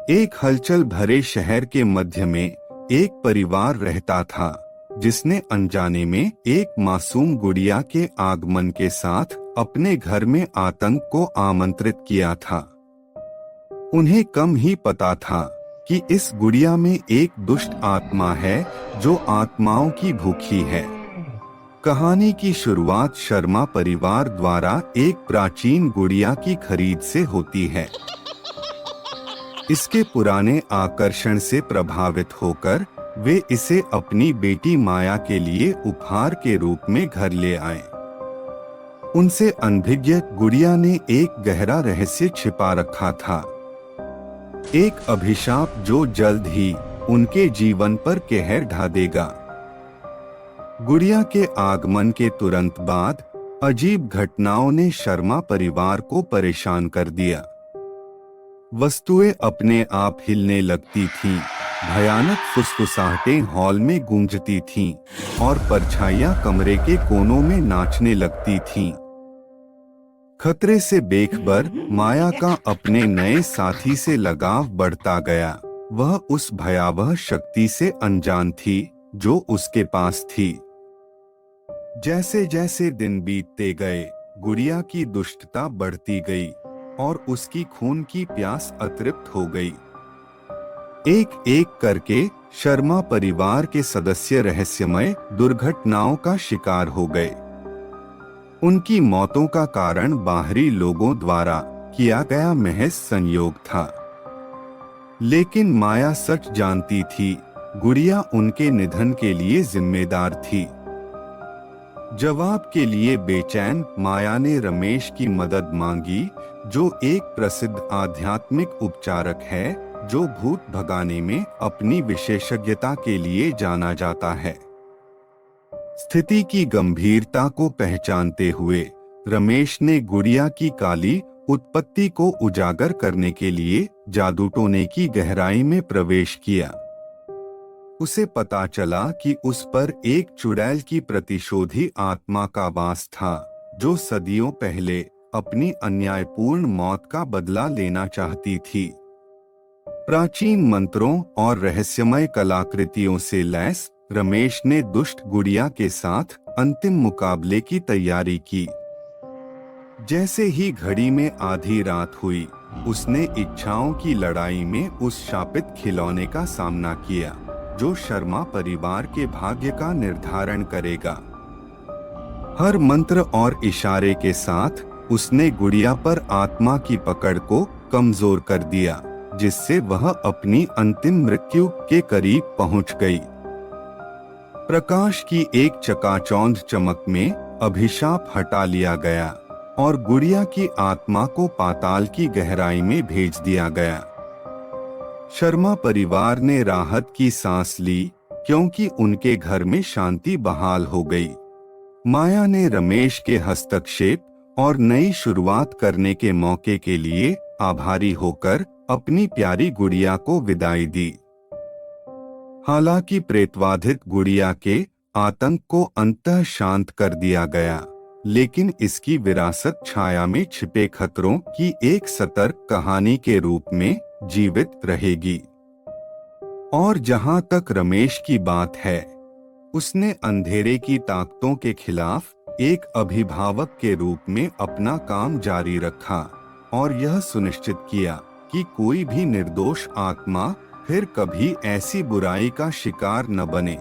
एक हलचल भरे शहर के मध्य में एक परिवार रहता था जिसने अनजाने में एक मासूम गुड़िया के आगमन के साथ अपने घर में आतंक को आमंत्रित किया था। उन्हें कम ही पता था कि इस गुड़िया में एक दुष्ट आत्मा है जो आत्माओं की भूखी है। कहानी की शुरुआत शर्मा परिवार द्वारा एक प्राचीन गुड़िया की खरीद से होती है। इसके पुराने आकर्षण से प्रभावित होकर वे इसे अपनी बेटी माया के लिए उपहार के रूप में घर ले आए। उनसे अनभिज्ञ गुड़िया ने एक गहरा रहस्य छिपा रखा था, एक अभिशाप जो जल्द ही उनके जीवन पर कहर ढा देगा। गुड़िया के आगमन के तुरंत बाद अजीब घटनाओं ने शर्मा परिवार को परेशान कर दिया। वस्तुएं अपने आप हिलने लगती थीं, भयानक फुसफुसाहटें हॉल में गूंजती थीं और परछाइयां कमरे के कोनों में नाचने लगती थीं। खतरे से बेखबर माया का अपने नए साथी से लगाव बढ़ता गया। वह उस भयावह शक्ति से अनजान थी जो उसके पास थी। जैसे जैसे दिन बीतते गए, गुड़िया की दुष्टता बढ़ती गई और उसकी खून की प्यास अतृप्त हो गई। एक एक करके शर्मा परिवार के सदस्य रहस्यमय दुर्घटनाओं का शिकार हो गए। उनकी मौतों का कारण बाहरी लोगों द्वारा किया गया महज संयोग था, लेकिन माया सच जानती थी, गुड़िया उनके निधन के लिए जिम्मेदार थी। जवाब के लिए बेचैन माया ने रमेश की मदद मांगी, जो एक प्रसिद्ध आध्यात्मिक उपचारक है जो भूत भगाने में अपनी विशेषज्ञता के लिए जाना जाता है। स्थिति की गंभीरता को पहचानते हुए रमेश ने गुड़िया की काली उत्पत्ति को उजागर करने के लिए जादूटोने की गहराई में प्रवेश किया। उसे पता चला कि उस पर एक चुड़ैल की प्रतिशोधी आत्मा का वास था, जो सदियों पहले अपनी अन्यायपूर्ण मौत का बदला लेना चाहती थी। प्राचीन मंत्रों और रहस्यमय कलाकृतियों से लैस रमेश ने दुष्ट गुड़िया के साथ अंतिम मुकाबले की तैयारी की। जैसे ही घड़ी में आधी रात हुई, उसने इच्छाओं की लड़ाई में उस शापित खिलौने का सामना किया जो शर्मा परिवार के भाग्य का निर्धारण करेगा। हर मंत्र और इशारे के साथ उसने गुड़िया पर आत्मा की पकड़ को कमजोर कर दिया, जिससे वह अपनी अंतिम मृत्यु के करीब पहुंच गई। प्रकाश की एक चकाचौंध चमक में अभिशाप हटा लिया गया और गुड़िया की आत्मा को पाताल की गहराई में भेज दिया गया। शर्मा परिवार ने राहत की सांस ली, क्योंकि उनके घर में शांति बहाल हो गई। माया ने रमेश के हस्तक्षेप और नई शुरुआत करने के मौके के लिए आभारी होकर अपनी प्यारी गुड़िया को विदाई दी। हालांकि प्रेतवाधित गुड़िया के आतंक को अंततः शांत कर दिया गया, लेकिन इसकी विरासत छाया में छिपे खतरों की एक सतर्क कहानी के रूप में जीवित रहेगी। और जहां तक रमेश की बात है, उसने अंधेरे की ताकतों के खिलाफ एक अभिभावक के रूप में अपना काम जारी रखा और यह सुनिश्चित किया कि कोई भी निर्दोष आत्मा फिर कभी ऐसी बुराई का शिकार न बने।